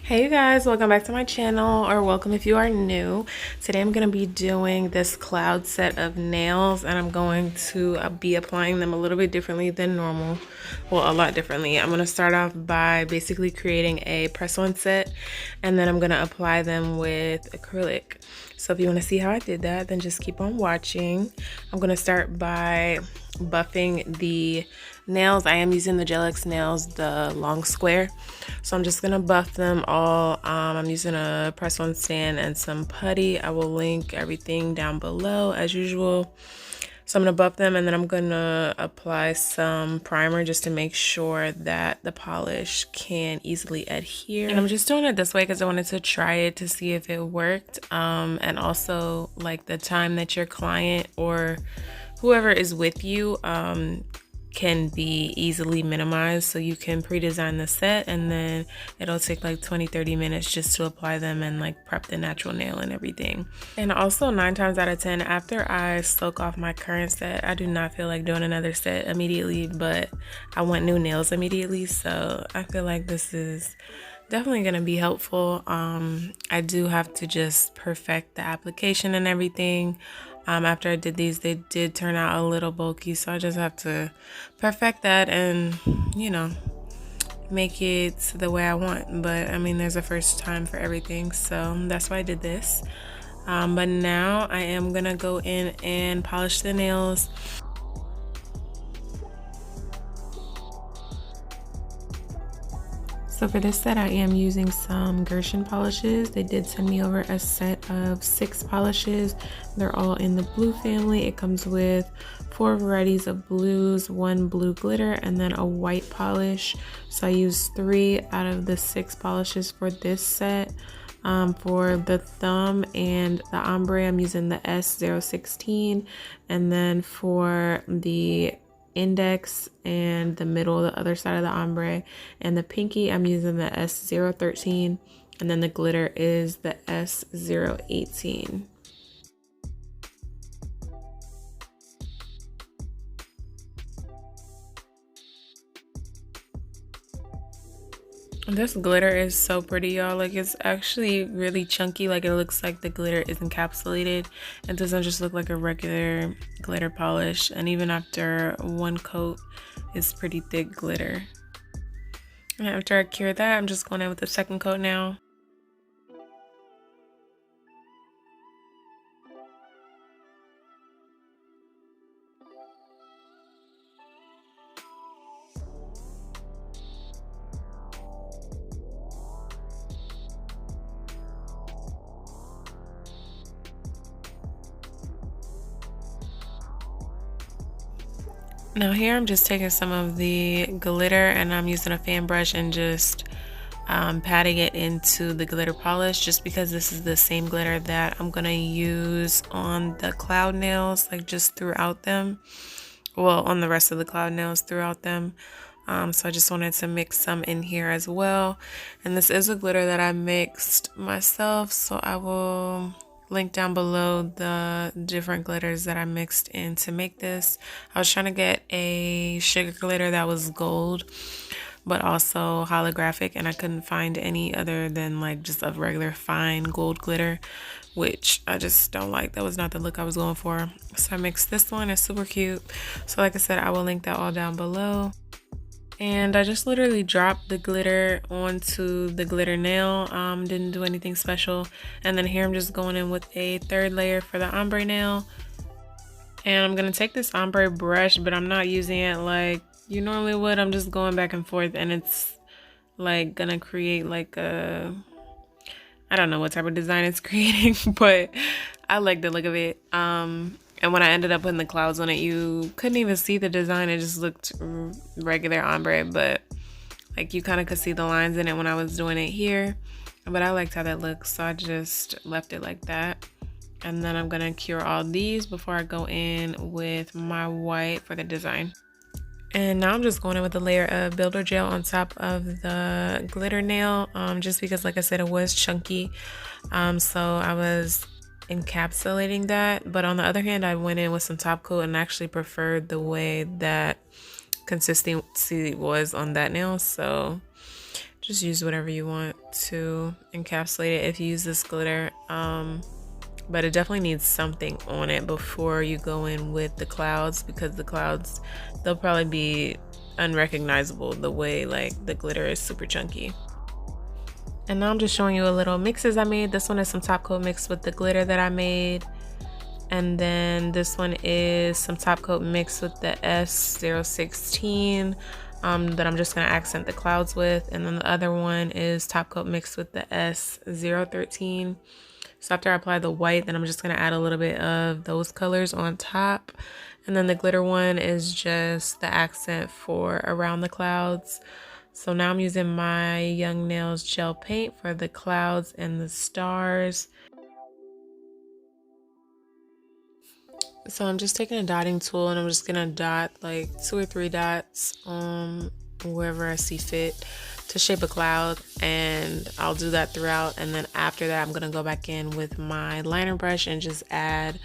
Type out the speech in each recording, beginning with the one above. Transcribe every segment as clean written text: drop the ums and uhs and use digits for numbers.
Hey you guys, welcome back to my channel, or welcome if you are new. Today I'm going to be doing this cloud set of nails, and I'm going to be applying them a little bit differently than normal. Well, a lot differently. I'm going to start off by basically creating a press-on set, and then I'm going to apply them with acrylic. So if you want to see how I did that, then just keep on watching. I'm going to start by buffing the nails. I am using the Gel X nails, the long square. So I'm just gonna buff them all. I'm using a press-on stand and some putty. I will link everything down below as usual. So I'm gonna buff them, and then I'm gonna apply some primer just to make sure that the polish can easily adhere. And I'm just doing it this way because I wanted to try it to see if it worked. And also like the time that your client or whoever is with you can be easily minimized, so you can pre-design the set and then it'll take like 20-30 minutes just to apply them and like prep the natural nail and everything. And also 9 times out of 10 after I soak off my current set, I do not feel like doing another set immediately, but I want new nails immediately, so I feel like this is definitely going to be helpful. I do have to just perfect the application and everything. After I did these, they did turn out a little bulky, so I just have to perfect that and, you know, make it the way I want. But I mean, there's a first time for everything, so that's why I did this. But now I am gonna go in and polish the nails. So for this set, I am using some Gershon polishes. They did send me over a set of 6 polishes. They're all in the blue family. It comes with 4 varieties of blues, 1 blue glitter, and then a white polish. So I used 3 out of the 6 polishes for this set. For the thumb and the ombre, I'm using the S016, and then for the index and the middle, the other side of the ombre, and the pinky, I'm using the S013, and then the glitter is the S018. This glitter is so pretty, y'all. Like, it's actually really chunky. Like, it looks like the glitter is encapsulated. It doesn't just look like a regular glitter polish. And even after 1 coat, it's pretty thick glitter. And after I cure that, I'm just going in with the 2nd coat now. Now here I'm just taking some of the glitter and I'm using a fan brush and just patting it into the glitter polish, just because this is the same glitter that I'm gonna use on the cloud nails, like just throughout them. Well, on the rest of the cloud nails throughout them. So I just wanted to mix some in here as well. And this is a glitter that I mixed myself, so I will link down below the different glitters that I mixed in to make this. I was trying to get a sugar glitter that was gold but also holographic, and I couldn't find any other than like just a regular fine gold glitter, which I just don't like. That was not the look I was going for. So I mixed this one. It's super cute. So like I said, I will link that all down below. And I just literally dropped the glitter onto the glitter nail. Didn't do anything special. And then here I'm just going in with a 3rd layer for the ombre nail. And I'm gonna take this ombre brush, but I'm not using it like you normally would. I'm just going back and forth, and it's like gonna create like a, I don't know what type of design it's creating, but I like the look of it. And when I ended up putting the clouds on it, you couldn't even see the design. It just looked regular ombre, but like you kind of could see the lines in it when I was doing it here. But I liked how that looks, so I just left it like that. And then I'm gonna cure all these before I go in with my white for the design. And now I'm just going in with a layer of builder gel on top of the glitter nail, just because like I said, it was chunky. So I was encapsulating that, but on the other hand, I went in with some top coat and actually preferred the way that consistency was on that nail. So just use whatever you want to encapsulate it if you use this glitter. But it definitely needs something on it before you go in with the clouds, because the clouds, they'll probably be unrecognizable the way like the glitter is super chunky. And now I'm just showing you a little mixes I made. This one is some top coat mixed with the glitter that I made. And then this one is some top coat mixed with the S016 that I'm just gonna accent the clouds with. And then the other one is top coat mixed with the S013. So after I apply the white, then I'm just gonna add a little bit of those colors on top. And then the glitter one is just the accent for around the clouds. So now I'm using my Young Nails gel paint for the clouds and the stars. So I'm just taking a dotting tool and I'm just gonna dot like 2 or 3 dots wherever I see fit to shape a cloud, and I'll do that throughout. And then after that, I'm gonna go back in with my liner brush and just add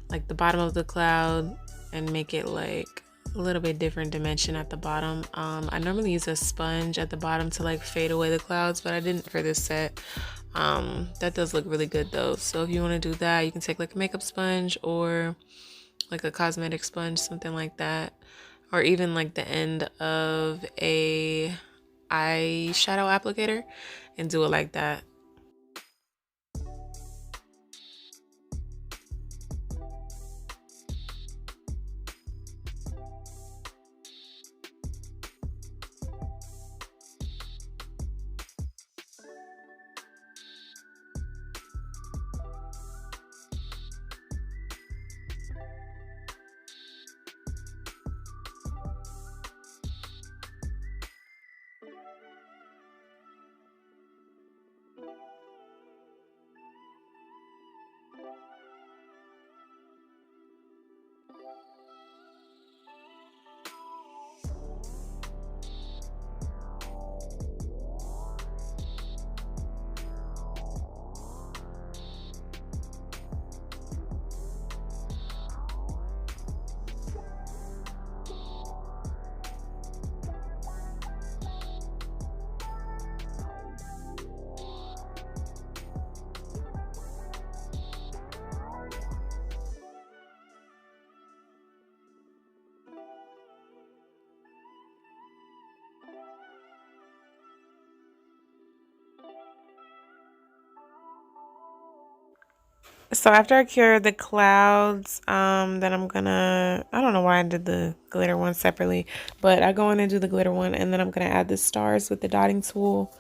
like the bottom of the cloud and make it like a little bit different dimension at the bottom. I normally use a sponge at the bottom to like fade away the clouds, but I didn't for this set. That does look really good though. So if you want to do that, you can take like a makeup sponge or like a cosmetic sponge, something like that, or even like the end of a eyeshadow applicator and do it like that. So after I cure the clouds, then I'm gonna, I don't know why I did the glitter one separately, but I go in and do the glitter one, and then I'm gonna add the stars with the dotting tool.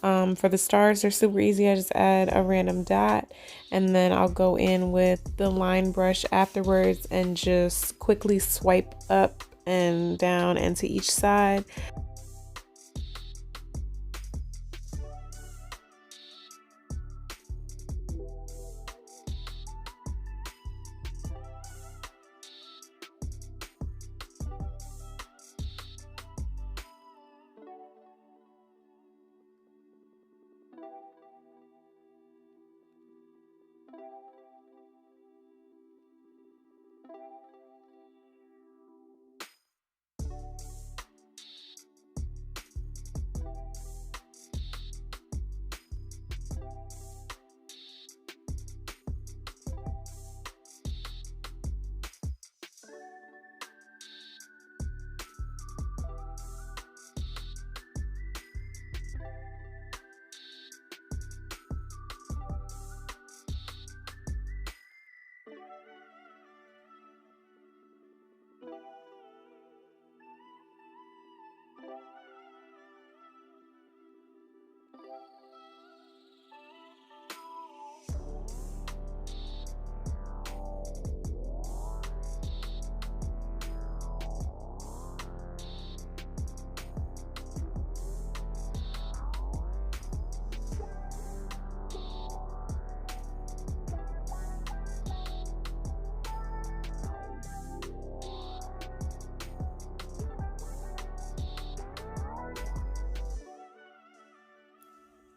For the stars, they're super easy. I just add a random dot, and then I'll go in with the line brush afterwards and just quickly swipe up and down and to each side.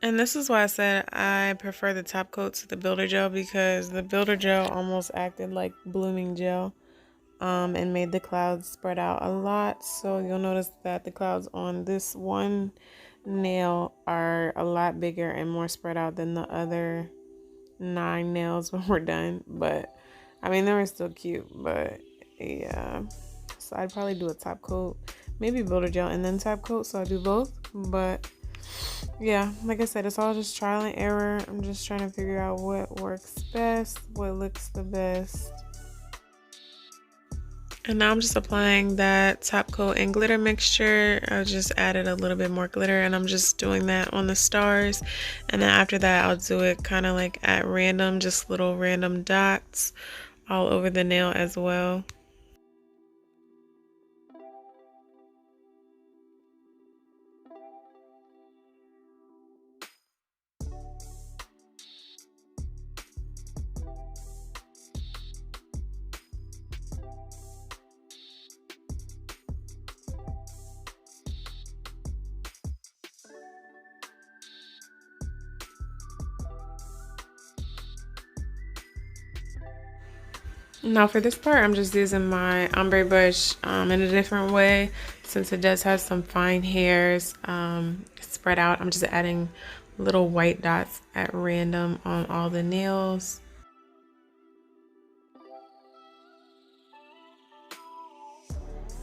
And this is why I said I prefer the top coat to the builder gel, because the builder gel almost acted like blooming gel and made the clouds spread out a lot. So you'll notice that the clouds on this one nail are a lot bigger and more spread out than the other 9 nails when we're done. But I mean, they were still cute, but yeah. So I'd probably do a top coat, maybe builder gel and then top coat, so I do both. But yeah, like I said, it's all just trial and error. I'm just trying to figure out what works best, what looks the best. And now I'm just applying that top coat and glitter mixture. I just added a little bit more glitter and I'm just doing that on the stars. And then after that, I'll do it kind of like at random, just little random dots all over the nail as well. Now for this part, I'm just using my ombre brush in a different way since it does have some fine hairs spread out. I'm just adding little white dots at random on all the nails.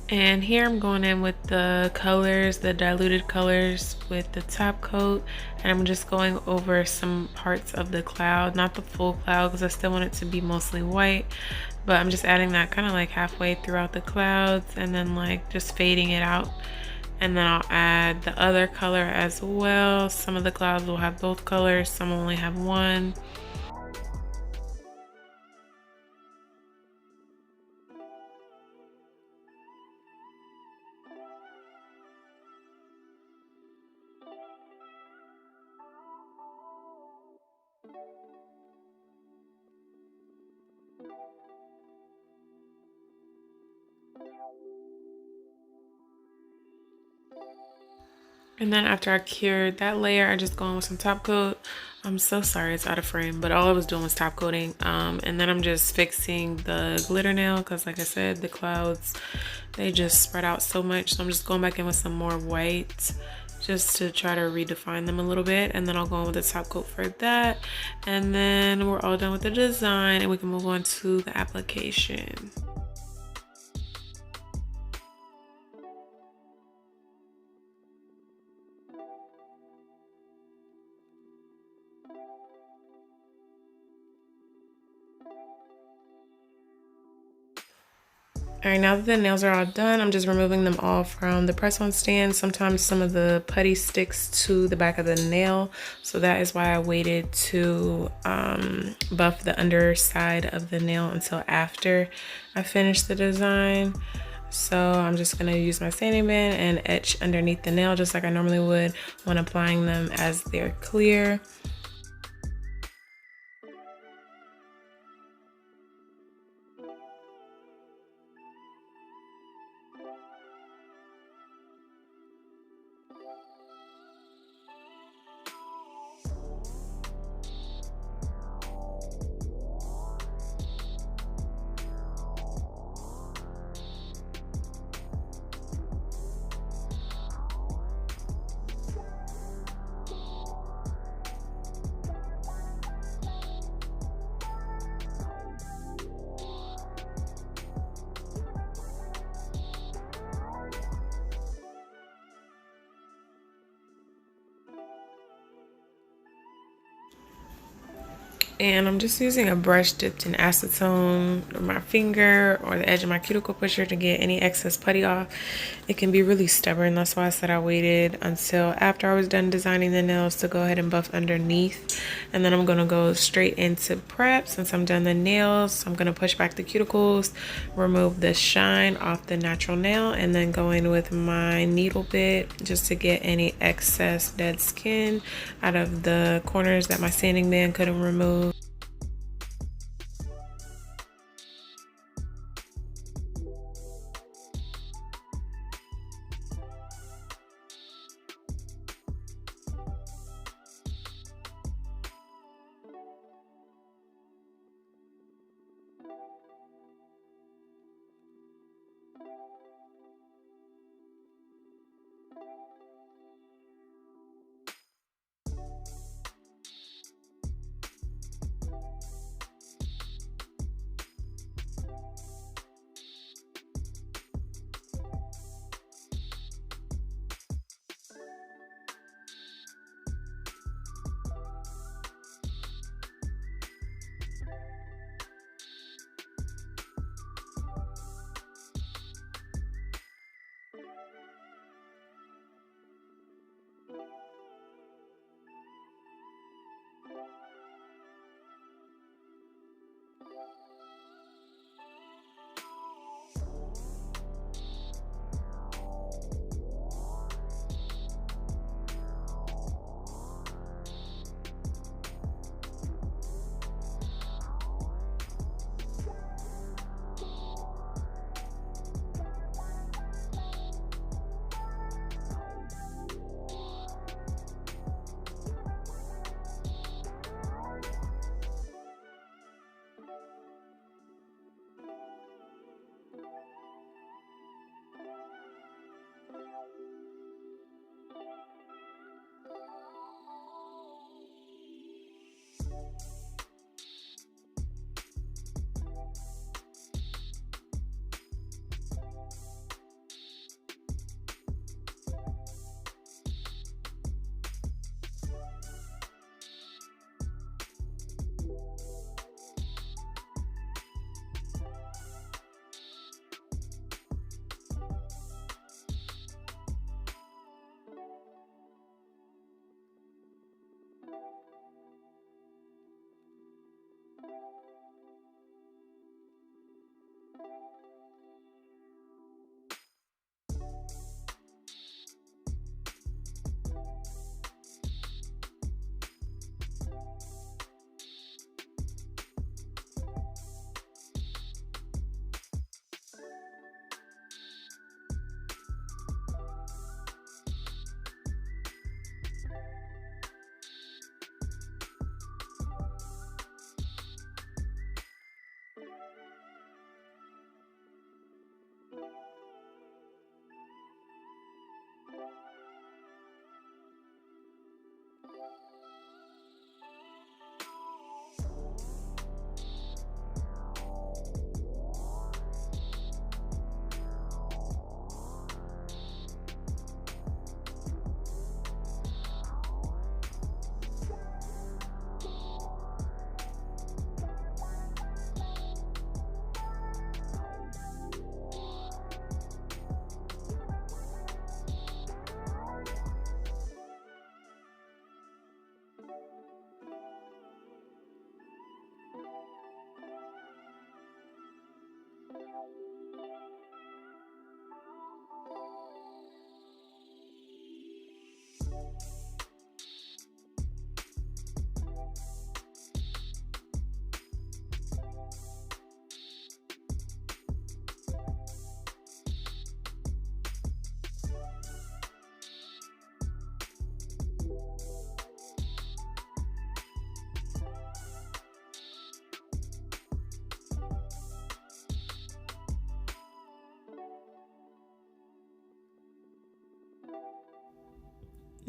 And here I'm going in with the colors, the diluted colors with the top coat, and I'm just going over some parts of the cloud, not the full cloud because I still want it to be mostly white, but I'm just adding that kind of like halfway throughout the clouds and then like just fading it out. And then I'll add the other color as well. Some of the clouds will have both colors, some only have one. And then after I cured that layer, I just go in with some top coat. I'm so sorry it's out of frame, but all I was doing was top coating. And then I'm just fixing the glitter nail because like I said, the clouds, they just spread out so much. So I'm just going back in with some more white just to try to redefine them a little bit. And then I'll go in with the top coat for that. And then we're all done with the design and we can move on to the application. All right, now that the nails are all done, I'm just removing them all from the press-on stand. Sometimes some of the putty sticks to the back of the nail, so that is why I waited to buff the underside of the nail until after I finished the design. So I'm just gonna use my sanding band and etch underneath the nail just like I normally would when applying them as they're clear. And I'm just using a brush dipped in acetone on my finger or the edge of my cuticle pusher to get any excess putty off. It can be really stubborn. That's why I said I waited until after I was done designing the nails to go ahead and buff underneath. And then I'm going to go straight into prep since I'm done the nails. I'm going to push back the cuticles, remove the shine off the natural nail, and then go in with my needle bit just to get any excess dead skin out of the corners that my sanding band couldn't remove.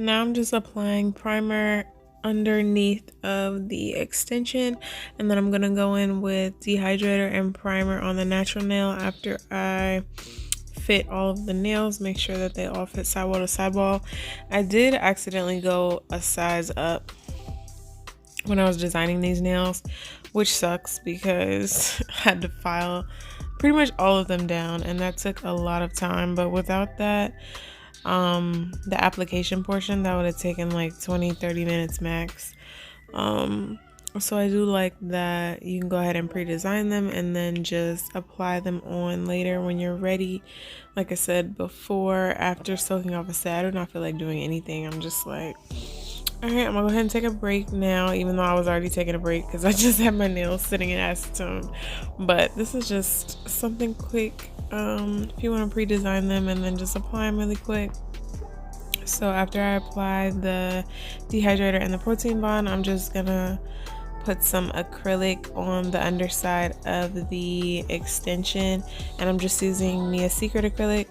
Now I'm just applying primer underneath of the extension, and then I'm gonna go in with dehydrator and primer on the natural nail after I fit all of the nails, make sure that they all fit sidewall to sidewall. I did accidentally go a size up when I was designing these nails, which sucks because I had to file pretty much all of them down, and that took a lot of time. But without that, the application portion, that would have taken like 20-30 minutes max. So I do like that you can go ahead and pre-design them and then just apply them on later when you're ready. Like I said before, after soaking off a set, I do not feel like doing anything. I'm just like, all right, I'm gonna go ahead and take a break now, even though I was already taking a break because I just had my nails sitting in acetone. But this is just something quick. If you want to pre-design them and then just apply them really quick. So after I apply the dehydrator and the protein bond, I'm just gonna put some acrylic on the underside of the extension, and I'm just using Mia Secret acrylic.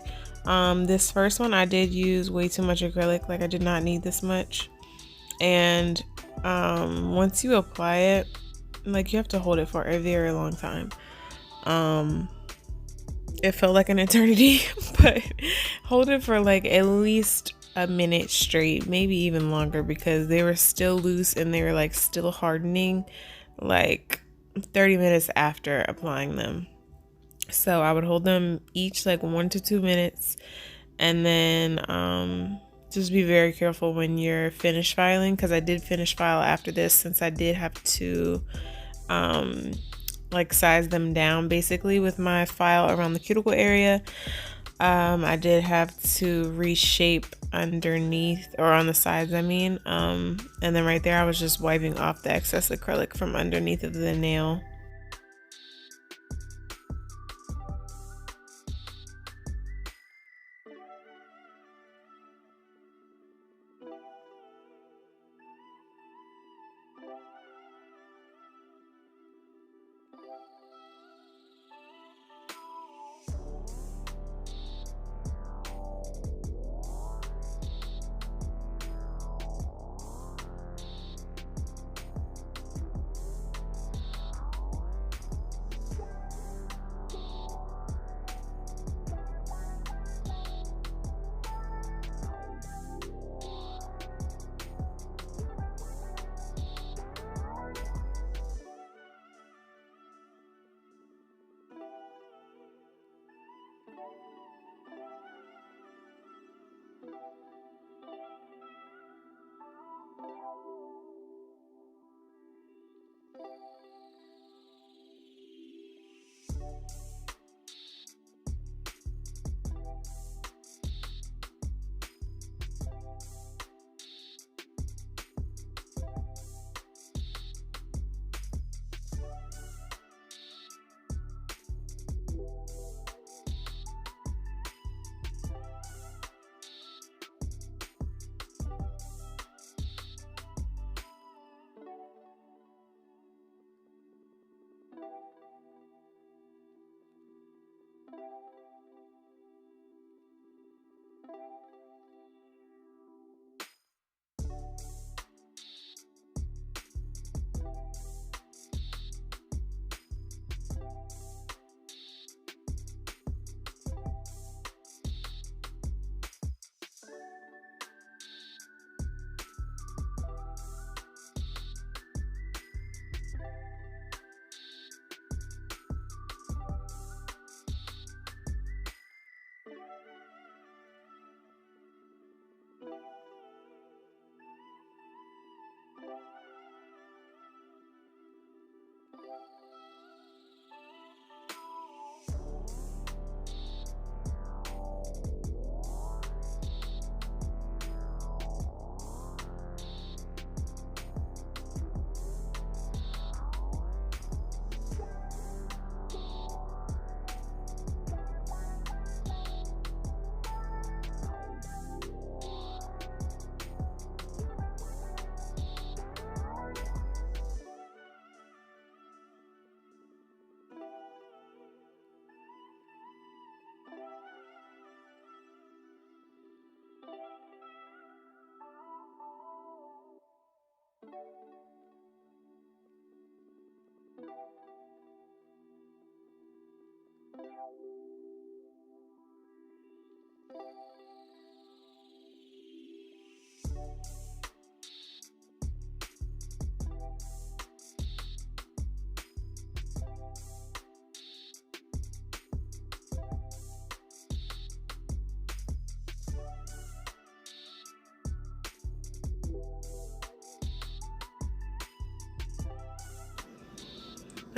This first one I did use way too much acrylic, like I did not need this much. And once you apply it, like you have to hold it for a very long time. It felt like an eternity, but hold it for like at least a minute straight, maybe even longer, because they were still loose and they were like still hardening like 30 minutes after applying them. So I would hold them each like 1 to 2 minutes, and then just be very careful when you're finish filing, because I did finish file after this since I did have to like size them down basically with my file around the cuticle area. I did have to reshape underneath, or on the sides I mean, and then right there I was just wiping off the excess acrylic from underneath of the nail.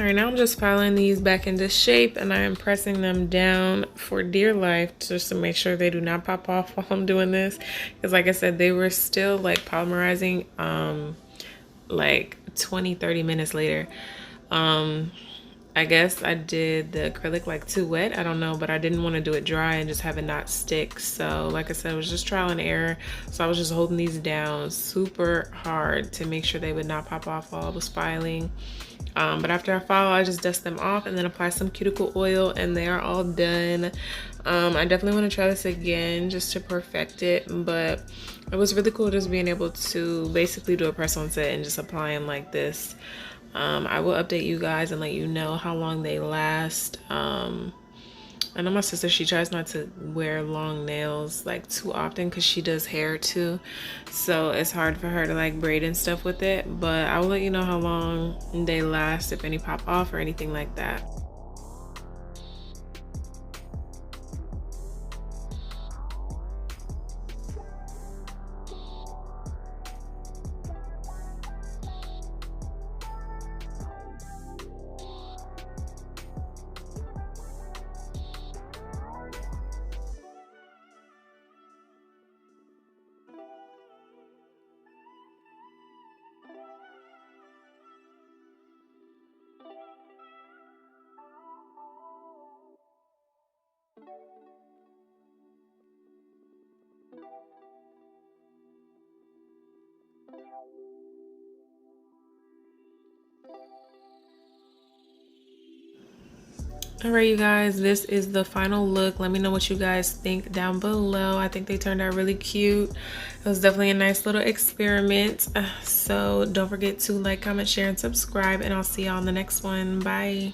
All right, now I'm just filing these back into shape, and I am pressing them down for dear life just to make sure they do not pop off while I'm doing this. Because like I said, they were still like polymerizing like 20-30 minutes later. I guess I did the acrylic like too wet, I don't know, but I didn't want to do it dry and just have it not stick. So like I said, it was just trial and error. So I was just holding these down super hard to make sure they would not pop off while I was filing. But after I file, I just dust them off and then apply some cuticle oil, and they are all done. I definitely want to try this again just to perfect it, but it was really cool just being able to basically do a press on set and just apply them like this. I will update you guys and let you know how long they last. I know my sister, she tries not to wear long nails like too often because she does hair too, so it's hard for her to like braid and stuff with it, but I will let you know how long they last, if any pop off or anything like that. All right, you guys, this is the final look. Let me know what you guys think down below. I think they turned out really cute. It was definitely a nice little experiment. So don't forget to like, comment, share, and subscribe, and I'll see y'all on the next one. Bye.